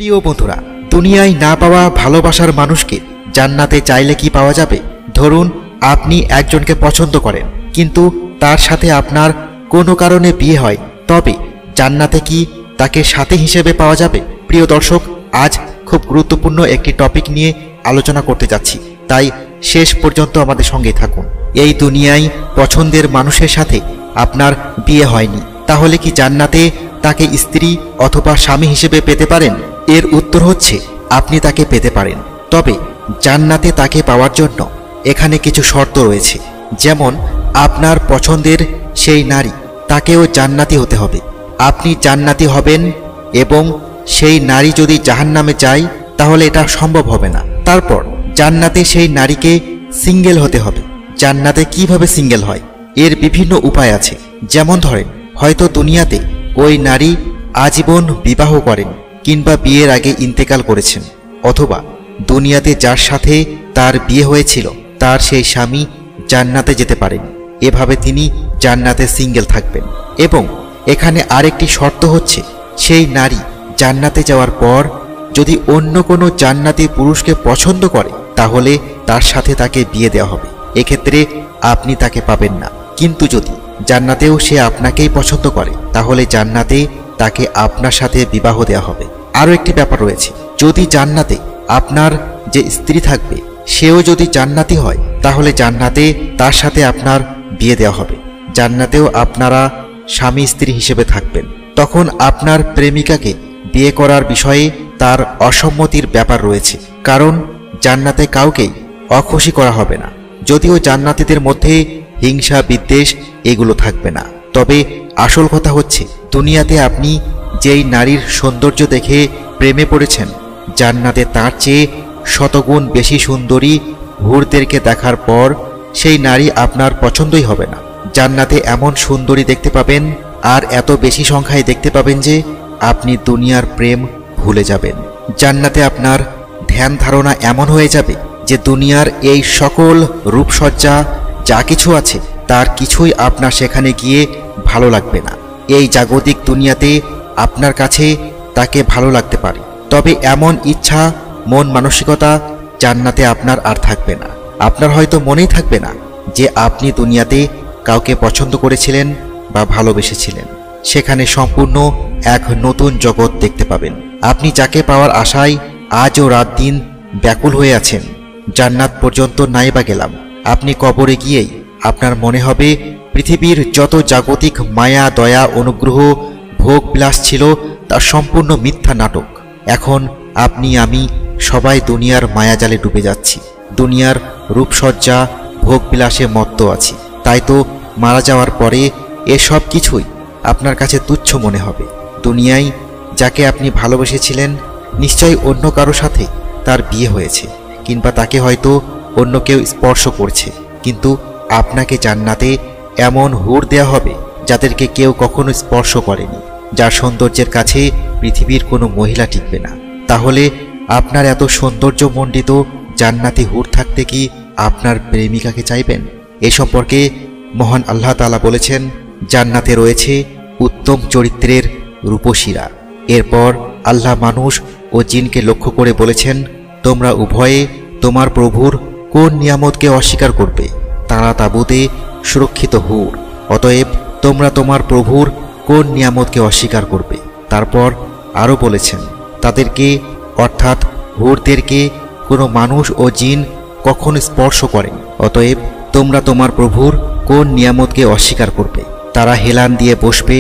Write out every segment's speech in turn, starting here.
প্রিয় বন্ধুরা, দুনিয়ায় না পাওয়া ভালোবাসার মানুষকে জান্নাতে চাইলে কি পাওয়া যাবে? ধরুন আপনি একজনকে পছন্দ করেন, কিন্তু তার সাথে আপনার কোনো কারণে বিয়ে হয়, তবে জান্নাতে কি তাকে সাথী হিসেবে পাওয়া যাবে? প্রিয় দর্শক, আজ খুব গুরুত্বপূর্ণ একটি টপিক নিয়ে আলোচনা করতে যাচ্ছি, তাই শেষ পর্যন্ত আমাদের সঙ্গেই থাকুন। এই দুনিয়ায় পছন্দের মানুষের সাথে আপনার বিয়ে হয়নি, তাহলে কি জান্নাতে তাকে স্ত্রী অথবা স্বামী হিসেবে পেতে পারেন? এর উত্তর হচ্ছে আপনি তাকে পেতে পারেন, তবে জান্নাতে তাকে পাওয়ার জন্য এখানে কিছু শর্ত রয়েছে। যেমন আপনার পছন্দের সেই নারী, তাকেও জান্নাতি হতে হবে। আপনি জান্নাতি হবেন এবং সেই নারী যদি জাহান্নামে যায় তাহলে এটা সম্ভব হবে না। তারপর জান্নাতে সেই নারীকে সিঙ্গেল হতে হবে। জান্নাতে কিভাবে সিঙ্গেল হয় এর বিভিন্ন উপায় আছে। যেমন ধরেন, হয়তো দুনিয়াতে ওই নারী আজীবন বিবাহ করেন কিংবা বিয়ের আগে ইন্তেকাল করেছেন, অথবা দুনিয়াতে যার সাথে তার বিয়ে হয়েছিল তার সেই স্বামী জান্নাতে যেতে পারেন। এভাবে তিনি জান্নাতে সিঙ্গেল থাকবেন। এবং এখানে আরেকটি শর্ত হচ্ছে, সেই নারী জান্নাতে যাওয়ার পর যদি অন্য কোনো জান্নাতি পুরুষকে পছন্দ করে তাহলে তার সাথে তাকে বিয়ে দেওয়া হবে। এক্ষেত্রে আপনি তাকে পাবেন না। কিন্তু যদি জান্নাতেও সে আপনাকেই পছন্দ করে তাহলে জান্নাতে তাকে আপনার সাথে বিবাহ দেওয়া হবে। আরও একটি ব্যাপার রয়েছে, যদি জান্নাতে আপনার যে স্ত্রী থাকবে সেও যদি জান্নাতি হয় তাহলে জান্নাতে তার সাথে আপনার বিয়ে দেওয়া হবে। জান্নাতেও আপনারা স্বামী স্ত্রী হিসেবে থাকবেন। তখন আপনার প্রেমিকাকে বিয়ে করার বিষয়ে তার অসম্মতির ব্যাপার রয়েছে, কারণ জান্নাতে কাউকেই অখুশি করা হবে না। যদিও জান্নাতীদের মধ্যে হিংসা বিদ্বেষ এগুলো থাকবে না, তবে আসল কথা হচ্ছে দুনিয়াতে আপনি যেই নারীর সৌন্দর্য দেখে প্রেমে পড়েছেন, জান্নাতে তার চেয়ে শতগুণ বেশি সুন্দরী হুরদেরকে দেখার পর সেই নারী আপনার পছন্দই হবে না। জান্নাতে এমন সুন্দরী দেখতে পাবেন আর এত বেশি সংখ্যায় দেখতে পাবেন যে আপনি দুনিয়ার প্রেম ভুলে যাবেন। জান্নাতে আপনার ধ্যান ধারণা এমন হয়ে যাবে যে দুনিয়ার এই সকল রূপসজ্জা যা কিছু আছে তার কিছুই আপনার সেখানে গিয়ে ভালো লাগবে না। এই জাগতিক দুনিয়াতে আপনার কাছে তাকে ভালো লাগতে পারে, তবে এমন ইচ্ছা মন মানসিকতা জান্নাতে আপনার আর থাকবে না। আপনার হয়তো মনেই থাকবে না যে আপনি দুনিয়াতে কাউকে পছন্দ করেছিলেন বা ভালোবেসেছিলেন। সেখানে সম্পূর্ণ এক নতুন জগৎ দেখতে পাবেন। আপনি যাকে পাওয়ার আশায় আজও রাত দিন ব্যাকুল হয়ে আছেন, জান্নাত পর্যন্ত নাই বা গেলাম, আপনি কবরে গিয়েই আপনার মনে হবে পৃথিবীর যত জাগতিক মায়া দয়া অনুগ্রহ ভোগ বিলাস ছিল তা সম্পূর্ণ মিথ্যা নাটক। এখন আপনি আমি সবাই দুনিয়ার মায়াজালে ডুবে যাচ্ছি, দুনিয়ার রূপসজ্জা ভোগ বিলাসে মত্ত আছি। তাই তো মারা যাওয়ার পরে এসব কিছুই আপনার কাছে তুচ্ছ মনে হবে। দুনিয়ায় যাকে আপনি ভালোবেসেছিলেন নিশ্চয়ই অন্য কারো সাথে তার বিয়ে হয়েছে, কিংবা তাকে হয়তো অন্য কেউ স্পর্শ করছে, কিন্তু আপনাকে জান্নাতে এমন হুর দেয়া হবে যাদেরকে কেউ কখনো স্পর্শ করেনি, যার সৌন্দর্যের কাছে পৃথিবীর কোনো মহিলা টিকবে না। তাহলে আপনার এত সৌন্দর্যমণ্ডিত জান্নাতি হুর থাকতে কি আপনার প্রেমিকাকে চাইবেন? এ সম্পর্কে মহান আল্লাহ তাআলা বলেছেন, জান্নাতে রয়েছে উত্তম চরিত্রের রূপসীরা। এরপর আল্লাহ মানুষ ও জিনকে লক্ষ্য করে বলেছেন, তোমরা উভয়ে তোমার প্রভুর কোন নিয়ামতকে অস্বীকার করবে? তারা তাঁবুতে সুরক্ষিত হুর, অতএব তোমরা তোমার প্রভুর কোন নিয়ামতকে অস্বীকার করবে? তারপর আরও বলেছেন, তাদেরকে অর্থাৎ হুরদেরকে কোনো মানুষ ও জিন কখনো স্পর্শ করেন, অতএব তোমরা তোমার প্রভুর কোন নিয়ামতকে অস্বীকার করবে? তারা হেলান দিয়ে বসবে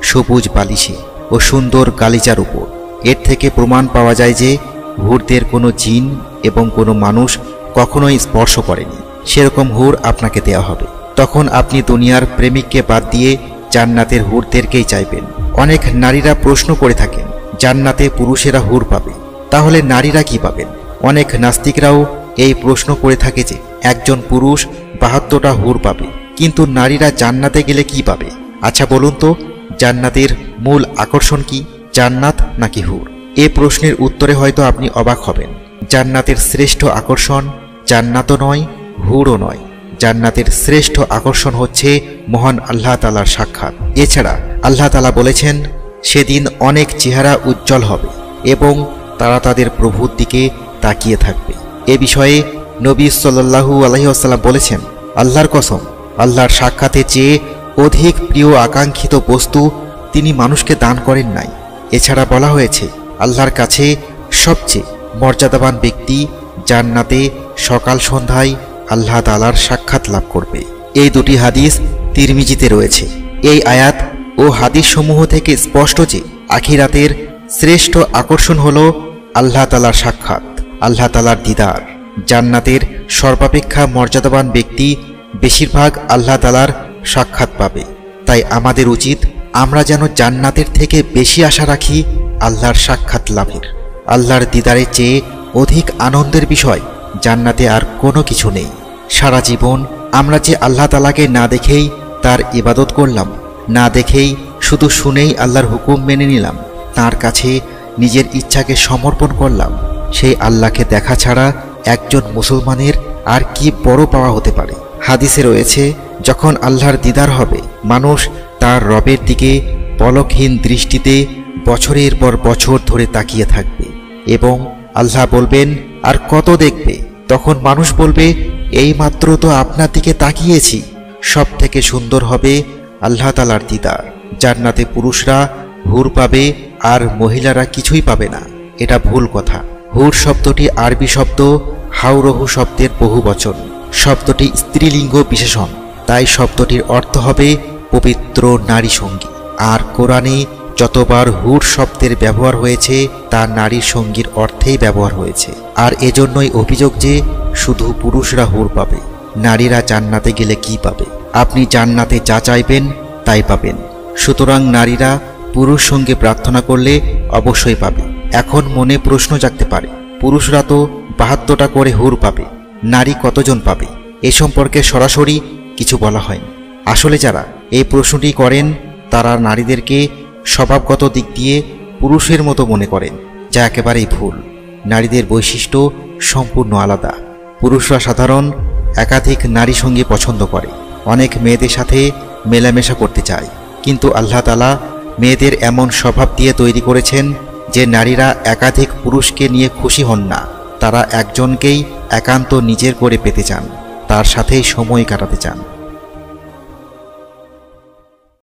সবুজ বালিশে ও সুন্দর গালিচার উপর। এর থেকে প্রমাণ পাওয়া যায় যে হুরদের কোনো জিন এবং কোনো মানুষ কখনোই স্পর্শ করেনি। সেরকম হুর আপনাকে দেওয়া হবে। তখন আপনি দুনিয়ার প্রেমিককে বাদ দিয়ে জান্নাতের হুরদেরকেই চাইবেন। অনেক নারীরা প্রশ্ন করে থাকেন, জান্নাতে পুরুষেরা হুর পাবে, তাহলে নারীরা কি পাবেন? অনেক নাস্তিকরাও এই প্রশ্ন করে থাকে যে একজন পুরুষ ৭২টা হুর পাবে, কিন্তু নারীরা জান্নাতে গেলে কি পাবে? আচ্ছা বলুন তো, জান্নাতের মূল আকর্ষণ কি, জান্নাত নাকি হুর? এ প্রশ্নের উত্তরে হয়তো আপনি অবাক হবেন। জান্নাতের শ্রেষ্ঠ আকর্ষণ জান্নাতও নয়, হুরও নয়। জান্নাতের শ্রেষ্ঠ আকর্ষণ হচ্ছে মহান আল্লাহ তাআলার সাক্ষাৎ। এছাড়া আল্লাহ তাআলা বলেছেন, সেদিন অনেক চেহারা উজ্জ্বল হবে এবং তারা তাদের প্রভুর দিকে তাকিয়ে থাকবে। এ বিষয়ে নবী সাল্লাল্লাহু আলাইহি ওয়াসাল্লাম বলেছেন, আল্লাহর কসম, আল্লাহর সাক্ষাতের চেয়ে অধিক প্রিয় আকাঙ্ক্ষিত বস্তু তিনি মানুষকে দান করেন নাই। এছাড়া বলা হয়েছে, আল্লাহর কাছে সবচেয়ে মর্যাদাবান ব্যক্তি জান্নাতে সকাল সন্ধ্যায় আল্লাহ তাআলার সাক্ষাৎ লাভ করবে। এই দুটি হাদিস তিরমিজিতে রয়েছে। এই আয়াত ও হাদিস সমূহ থেকে স্পষ্ট যে আখিরাতের শ্রেষ্ঠ আকর্ষণ হল আল্লাহ তাআলার সাক্ষাৎ, আল্লাহ তাআলার দিদার। জান্নাতের সর্বাপেক্ষা মর্যাদাবান ব্যক্তি বেশিরভাগ আল্লাহ তাআলার সাক্ষাৎ পাবে। তাই আমাদের উচিত আমরা যেন জান্নাতের থেকে বেশি আশা রাখি আল্লাহর সাক্ষাৎ লাভের। আল্লাহর দিদারের চেয়ে অধিক আনন্দের বিষয় জান্নাতে আর কোনো কিছু নেই। সারা জীবন আমরা যে আল্লাহ তাআলাকে না দেখেই তার ইবাদত করলাম, না দেখেই শুধু শুনেই আল্লাহর হুকুম মেনে নিলাম, তার কাছে নিজের ইচ্ছাকে সমর্পণ করলাম, সেই আল্লাহকে দেখা ছাড়া একজন মুসলমানের আর কি বড় পাওয়া হতে পারে। হাদিসে রয়েছে, যখন আল্লাহর দিদার হবে, মানুষ তার রবের দিকে পলকহীন দৃষ্টিতে বছরের পর বছর ধরে তাকিয়ে থাকবে এবং আল্লাহ বলবেন, আর কত দেখবে? তখন মানুষ বলবে, এইমাত্র তো আপনার দিকে তাকিয়েছি। সব থেকে সুন্দর হবে আল্লাহ তাআলার দিদার। জান্নাতে পুরুষরা হুর পাবে আর মহিলারা কিছুই পাবে না। এটা ভুল কথা। হুর শব্দটি আরবি শব্দ হাউরহু শব্দের বহুবচন। শব্দটি স্ত্রীলিঙ্গ বিশেষণ, তাই শব্দটির অর্থ হবে পবিত্র নারী সঙ্গী। আর কোরআনে যতবার হুর শব্দের ব্যবহার হয়েছে তা নারীর সঙ্গীর অর্থেই ব্যবহার হয়েছে। আর এজন্যই অভিযোগ যে শুধু পুরুষরা হুর পাবে, নারীরা জান্নাতে গেলে কি পাবে? আপনি জান্নাতে যা চাইবেন তাই পাবেন। সুতরাং নারীরা পুরুষ সঙ্গে প্রার্থনা করলে অবশ্যই পাবে। এখন মনে প্রশ্ন জাগতে পারে, পুরুষরা তো ৭২টা করে হুর পাবে, নারী কতজন পাবে? এ সম্পর্কে সরাসরি কিছু বলা হয়নি। আসলে যারা এই প্রশ্নটি করেন তারা নারীদেরকে স্বভাবগত দিক দিয়ে পুরুষের মতো মনে করেন, যা একেবারেই ভুল। নারীদের বৈশিষ্ট্য সম্পূর্ণ আলাদা। পুরুষরা সাধারণ একাধিক নারী সঙ্গে পছন্দ করে, অনেক মেয়েদের সাথে মেলামেশা করতে চায়, কিন্তু আল্লাহ তাআলা মেয়েদের এমন স্বভাব দিয়ে তৈরি করেছেন যে নারীরা একাধিক পুরুষকে নিয়ে খুশি হন না। তারা একজনকেই একান্ত নিজের করে পেতে চান, তার সাথেই সময় কাটাতে চান।